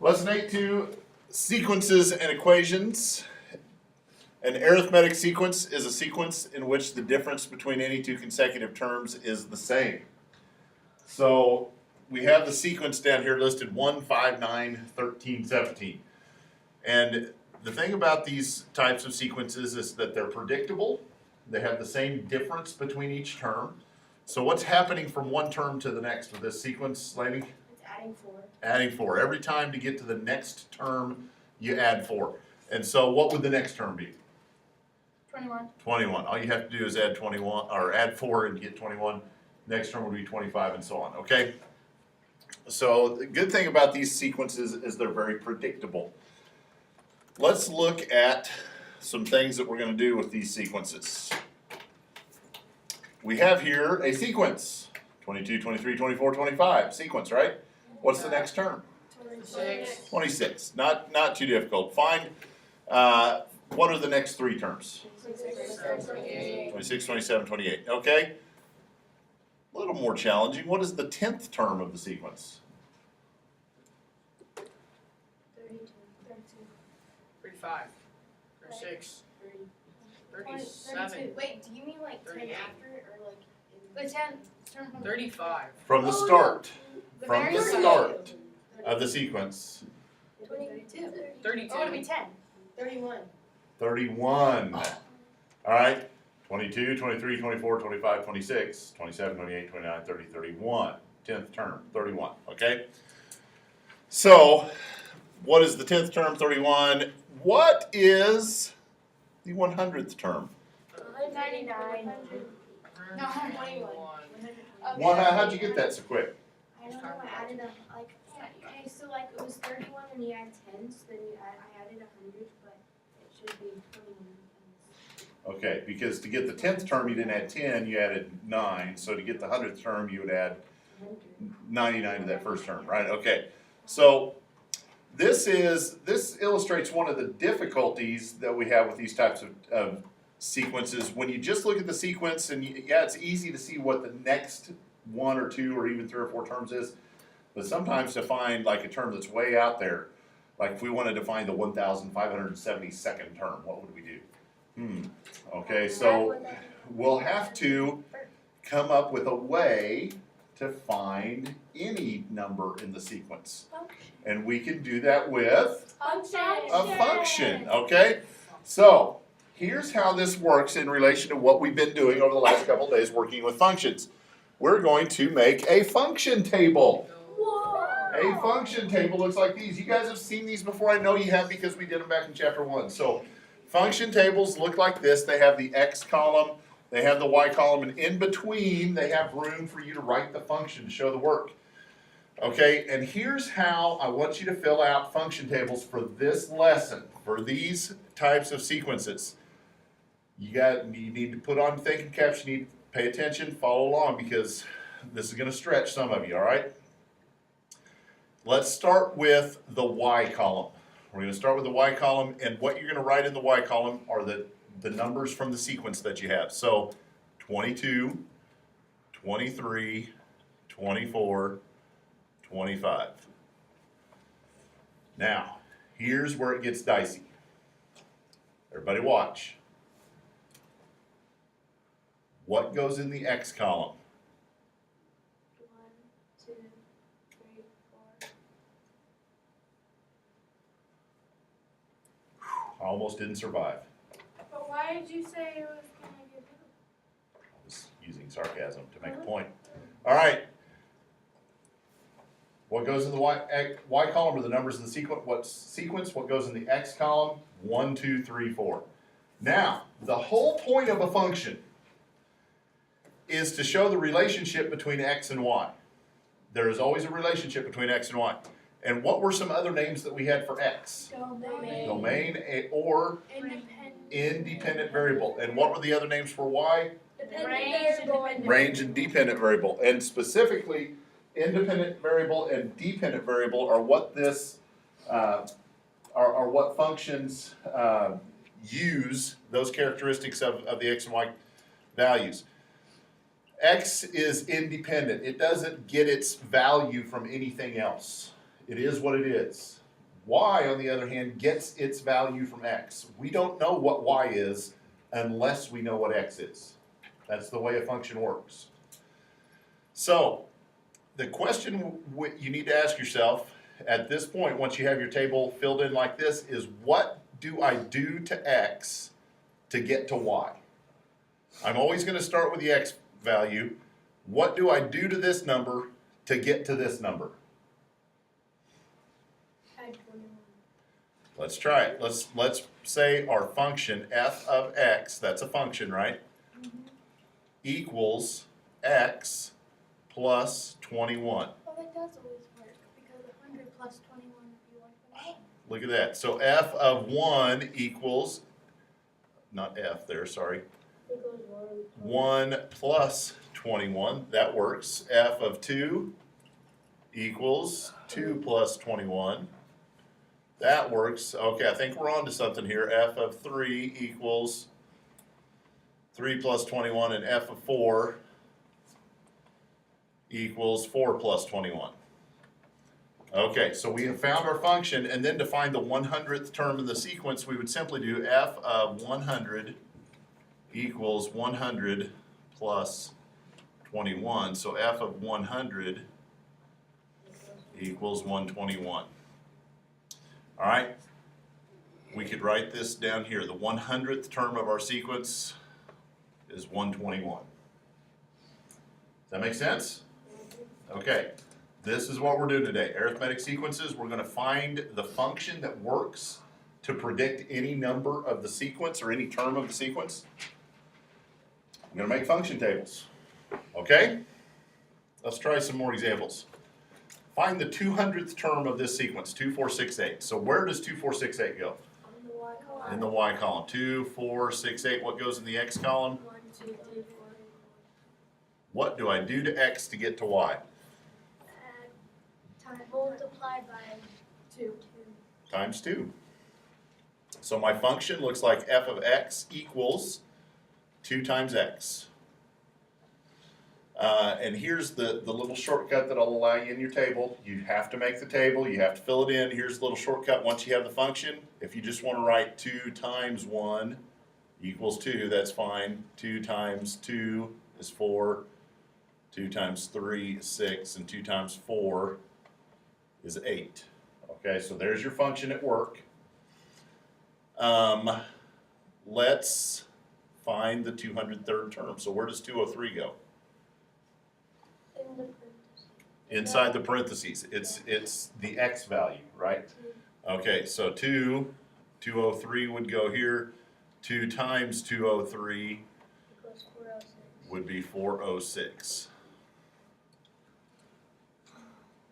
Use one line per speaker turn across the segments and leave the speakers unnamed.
Lesson 8.2, sequences and equations. An arithmetic sequence is a sequence in which the difference between any two consecutive terms is the same. So we have the sequence down here listed 1, 5, 9, 13, 17. And the thing about these types of sequences is that they're predictable. They have the same difference between each term. So what's happening from one term to the next with this sequence, Lainey?
It's adding 4.
Adding 4. Every time to get to the next term, you add 4. And so what would the next term be?
21.
21. All you have to do is add 21, or add 4 and get 21. Next term would be 25 and so on, okay? So the good thing about these sequences is they're very predictable. Let's look at some things that we're going to do with these sequences. We have here a sequence. 22, 23, 24, 25. Sequence, right? What's the next term?
26.
26. Not too difficult. Find what are the next three terms? 26, 27, 28. Okay? A little more challenging. What is the 10th term of the sequence?
35, 36, 37,
Wait, do you mean like 10 after it or like
the 10, 35.
From the start.
the
From
very
the
beginning?
start of the sequence.
22.
32.
Oh, it'll be 10. 31.
31. All right. 22, 23, 24, 25, 26, 27, 28, 29, 30, 31. 10th term, 31. Okay? So, what is the 10th term, 31? What is the 100th term?
99. No, 21.
How'd you get that so quick?
I don't know, I added okay, so like it was 31 and you add 10, so then I added 100, but it should be 21.
Okay, because to get the 10th term, you didn't add 10, you added 9. So to get the 100th term, you would add 99 to that first term, right? Okay, so this illustrates one of the difficulties that we have with these types of sequences. When you just look at the sequence, and yeah, it's easy to see what the next 1 or 2 or even 3 or 4 terms is, but sometimes to find like a term that's way out there, like if we wanted to find the 1,572nd term, what would we do? Okay, so we'll have to come up with a way to find any number in the sequence. And we can do that with a function, okay? So, here's how this works in relation to what we've been doing over the last couple of days working with functions. We're going to make a function table. A function table looks like these. You guys have seen these before. I know you have because we did them back in chapter 1. So, function tables look like this. They have the x column, they have the y column, and in between they have room for you to write the function to show the work. Okay, and here's how I want you to fill out function tables for this lesson, for these types of sequences. You need to put on thinking caps, you need to pay attention, follow along, because this is going to stretch some of you, all right? Let's start with the y column. We're going to start with the y column, and what you're going to write in the y column are the numbers from the sequence that you have. So 22, 23, 24, 25. Now, here's where it gets dicey. Everybody watch. What goes in the x column?
1, 2, 3, 4.
I almost didn't survive.
But why did you say it was going to give you?
I was using sarcasm to make a point. All right. What goes in the y column are the numbers in the sequence. What goes in the x column? 1, 2, 3, 4. Now, the whole point of a function is to show the relationship between x and y. There is always a relationship between x and y. And what were some other names that we had for x? Domain or independent variable. And what were the other names for y? Range and dependent variable. And specifically, independent variable and dependent variable are what this are what functions use those characteristics of the x and y values. X is independent. It doesn't get its value from anything else. It is what it is. Y, on the other hand, gets its value from X. We don't know what Y is unless we know what X is. That's the way a function works. So, the question you need to ask yourself at this point, once you have your table filled in like this, is what do I do to X to get to Y? I'm always going to start with the X value. What do I do to this number to get to this number?
Add 21.
Let's try it. Let's say our function f of x, that's a function, right? Equals x plus 21.
Oh, that does always work because 100 plus 21 would be 121.
Look at that. So f of 1 equals, not f there, sorry. 1 plus 21, that works. F of 2 equals 2 plus 21. That works. Okay, I think we're on to something here. F of 3 equals 3 plus 21, and f of 4 equals 4 plus 21. Okay, so we have found our function, and then to find the 100th term in the sequence, we would simply do f of 100 equals 100 plus 21. So f of 100 equals 121. All right, we could write this down here. The 100th term of our sequence is 121. Does that make sense? Okay, this is what we're doing today. Arithmetic sequences, we're going to find the function that works to predict any number of the sequence or any term of the sequence. I'm going to make function tables. Okay? Let's try some more examples. Find the 200th term of this sequence, 2, 4, 6, 8. So where does 2, 4, 6, 8 go?
On the Y column.
In the Y column. 2, 4, 6, 8. What goes in the X column?
1, 2, 3, 4.
What do I do to X to get to Y?
Multiply by 2.
Times 2. So my function looks like f of x equals 2 times x. And here's the little shortcut that I'll allow you in your table. You have to make the table, you have to fill it in. Here's the little shortcut once you have the function. If you just want to write 2 times 1 equals 2, that's fine. 2 times 2 is 4. 2 times 3 is 6, and 2 times 4 is 8. Okay, so there's your function at work. Let's find the 203rd term. So where does 203 go?
In the parentheses.
Inside the parentheses. It's the x value, right? Okay, so 203 would go here. 2 times 203
Equals 406.
would be 406.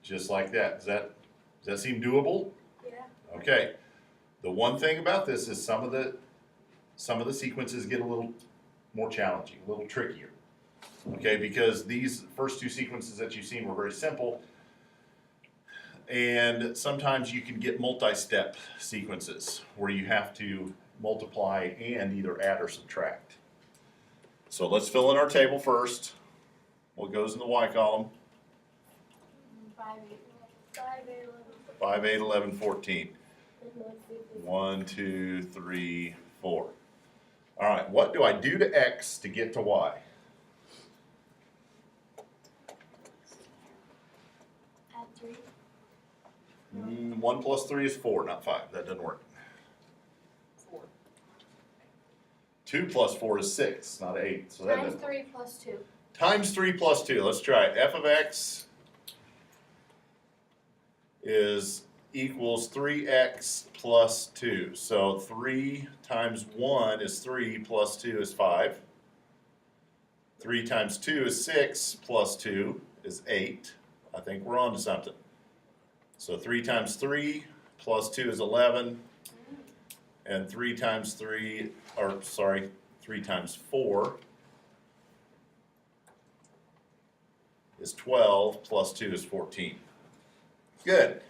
Just like that. Does that seem doable?
Yeah.
Okay. The one thing about this is some of the sequences get a little more challenging, a little trickier. Okay, because these first two sequences that you've seen were very simple, and sometimes you can get multi-step sequences where you have to multiply and either add or subtract. So let's fill in our table first. What goes in the Y column?
5, 8, 11.
5, 8, 11, 14. 1, 2, 3, 4. All right, what do I do to X to get to Y?
Add 3.
1 plus 3 is 4, not 5. That doesn't work.
4.
2 plus 4 is 6, not 8. So that
Times
doesn't work.
3 plus 2.
Times 3 plus 2. Let's try it. F of X is equals 3x plus 2. So 3 times 1 is 3 plus 2 is 5. 3 times 2 is 6 plus 2 is 8. I think we're on to something. So 3 times 3 plus 2 is 11. And 3 times 3 times 4 is 12 plus 2 is 14. Good.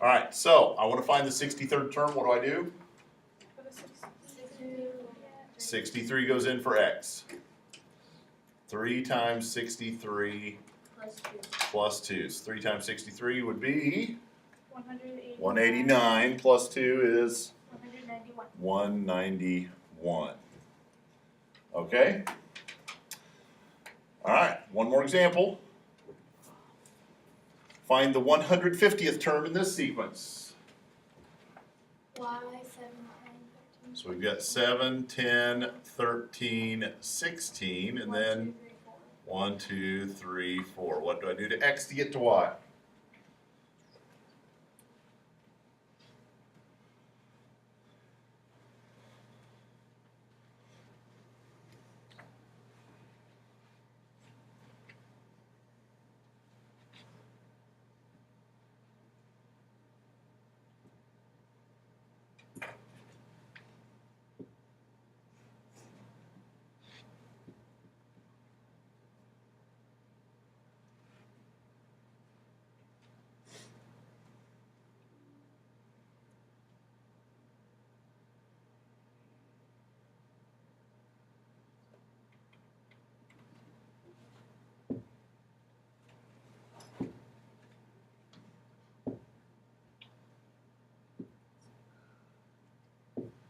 All right, so I want to find the 63rd term. What do I do? 63 goes in for X. 3 times 63
Plus 2.
plus 2. So 3 times 63 would be
189.
189 plus 2 is
191.
191. Okay? All right, one more example. Find the 150th term in this sequence.
Y 7, 10, 13.
So we've got 7, 10, 13, 16, and then 1, 2, 3, 4. What do I do to x to get to y?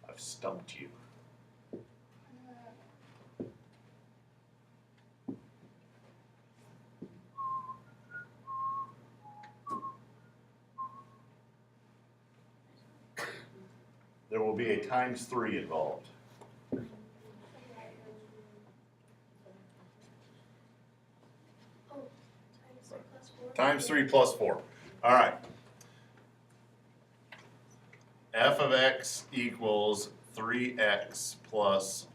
I've stumped you. There will be a times 3 involved. Times 3 plus 4. All right. F of x equals 3x plus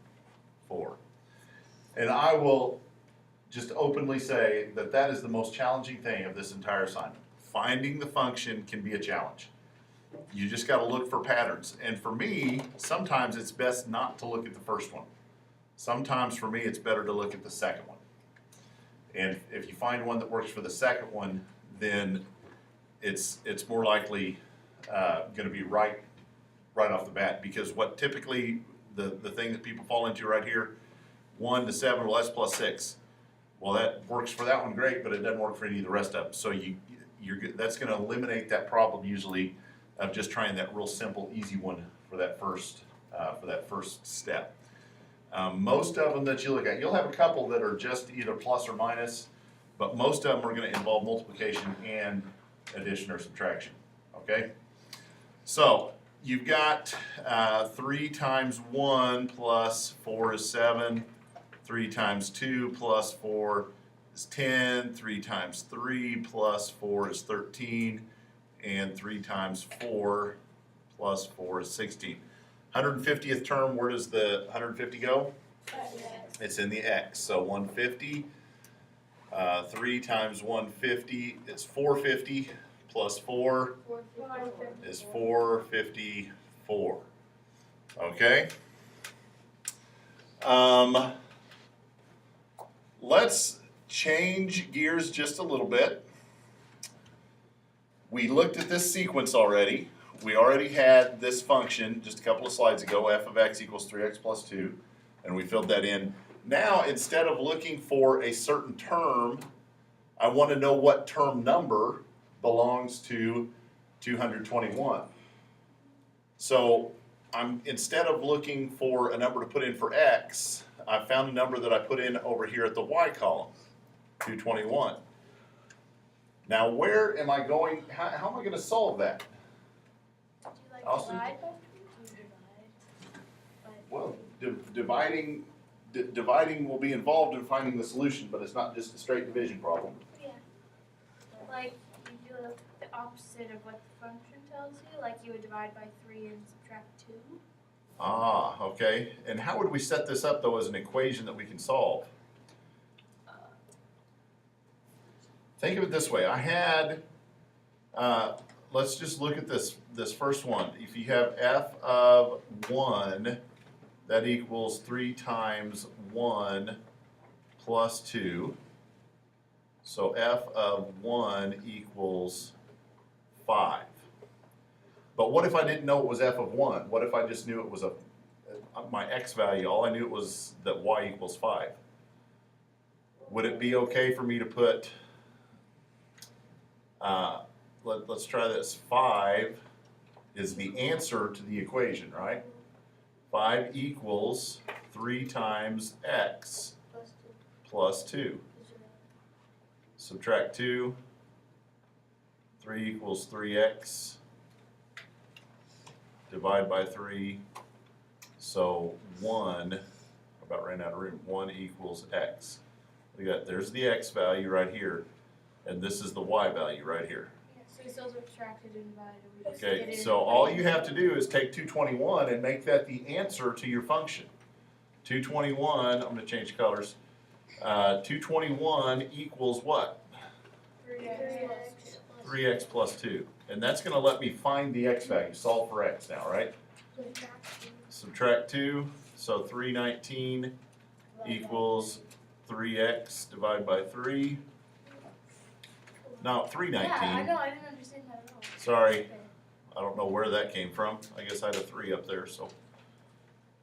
4. And I will just openly say that that is the most challenging thing of this entire assignment. Finding the function can be a challenge. You just got to look for patterns. And for me, sometimes it's best not to look at the first one. Sometimes for me, it's better to look at the second one. And if you find one that works for the second one, then it's more likely going to be right off the bat. Because what typically the thing that people fall into right here, 1 to 7, well, that's plus 6. Well, that works for that one great, but it doesn't work for any of the rest of them. So that's going to eliminate that problem usually of just trying that real simple, easy one for that first step. Most of them that you look at, you'll have a couple that are just either plus or minus, but most of them are going to involve multiplication and addition or subtraction. Okay? So you've got 3 times 1 plus 4 is 7. 3 times 2 plus 4 is 10. 3 times 3 plus 4 is 13. And 3 times 4 plus 4 is 16. 150th term, where does the 150 go? It's in the x. So 150, 3 times 150 is 450 plus 4 is 454. Okay? Let's change gears just a little bit. We looked at this sequence already. We already had this function just a couple of slides ago, f of x equals 3x plus 2, and we filled that in. Now, instead of looking for a certain term, I want to know what term number belongs to 221. So instead of looking for a number to put in for x, I found a number that I put in over here at the y column, 221. Now, where am I going? How am I going to solve that?
Do you like
Austin?
divide by 3? Do you divide?
Well, dividing will be involved in finding the solution, but it's not just a straight division problem.
Yeah. Like you do the opposite of what the function tells you. Like you would divide by 3 and subtract 2.
Ah, okay. And how would we set this up, though, as an equation that we can solve? Think of it this way. I had, let's just look at this first one. If you have f of 1, that equals 3 times 1 plus 2. So f of 1 equals 5. But what if I didn't know it was f of 1? What if I just knew it was my x value? All I knew it was that y equals 5. Would it be okay for me to put, let's try this. 5 is the answer to the equation, right? 5 equals 3 times x
Plus 2.
plus 2. Subtract 2. 3 equals 3x. Divide by 3. So 1, about ran out of room. 1 equals x. We got, there's the x value right here. And this is the y value right here.
Yeah, so we still subtracted and divided. We just
Okay,
did it
so
in
all you have to do is take 221 and make that the answer to your function. 221, I'm going to change colors. 221 equals what?
3x.
3x plus 2. And that's going to let me find the x value. Solve for x now, right? Subtract 2, so 319 equals 3x divided by 3. No, 319.
Yeah, I know, I didn't understand that at all.
Sorry.
Okay.
I don't know where that came from. I guess I had a 3 up there, so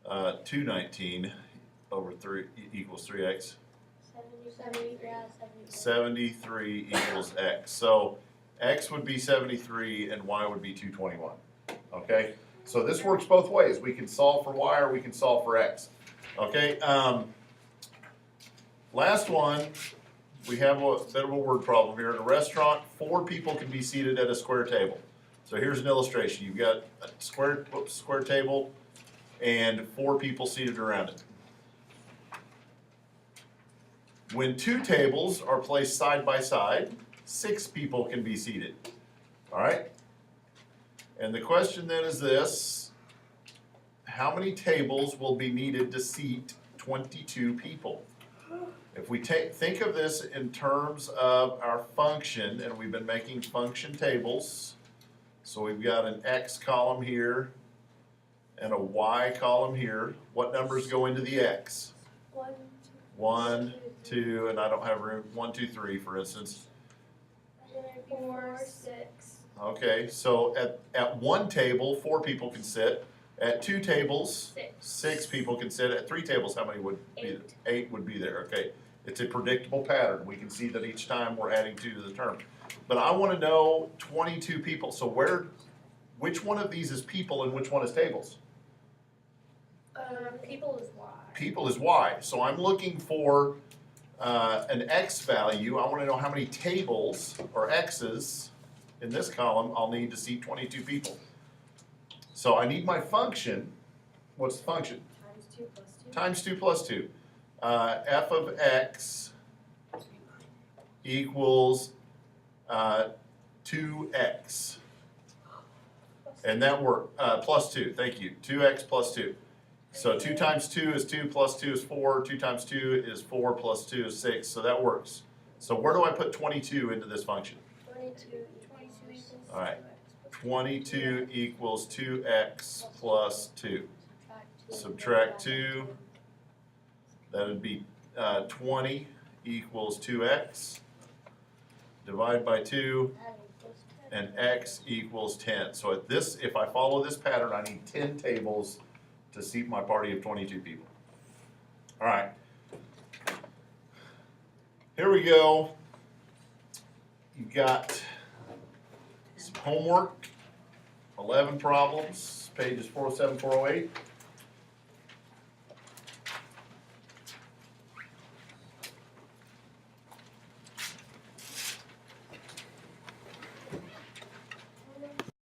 219 over 3 equals 3x. 73 equals x. So x would be 73 and y would be 221. Okay? So this works both ways. We can solve for y or we can solve for x. Okay? Last one. We have a bit of a word problem here. In a restaurant, 4 people can be seated at a square table. So here's an illustration. You've got a square table and 4 people seated around it. When 2 tables are placed side by side, 6 people can be seated. All right? And the question then is this: how many tables will be needed to seat 22 people? If we think of this in terms of our function, and we've been making function tables, so we've got an x column here and a y column here. What numbers go into the x? 1, 2, and I don't have room. 1, 2, 3, for instance.
4, 6.
Okay, so at 1 table, 4 people can sit. At 2 tables, 6 people can sit. At 3 tables, how many would be? 8 would be there. Okay, it's a predictable pattern. We can see that each time we're adding 2 to the term. But I want to know 22 people. So which one of these is people and which one is tables?
People is y.
People is y. So I'm looking for an x value. I want to know how many tables or x's in this column I'll need to seat 22 people. So I need my function. What's the function?
Times 2 plus 2.
Times 2 plus 2. F of x equals 2x. And that worked. Plus 2, thank you. 2x plus 2. So 2 times 2 is 2 plus 2 is 4. 2 times 2 is 4 plus 2 is 6. So that works. So where do I put 22 into this function?
22 equals
All right. 22 equals 2x plus 2. Subtract 2. That would be 20 equals 2x. Divide by 2. And x equals 10. So at this, if I follow this pattern, I need 10 tables to seat my party of 22 people. All right. Here we go. You've got some homework, 11 problems, pages 407, 408.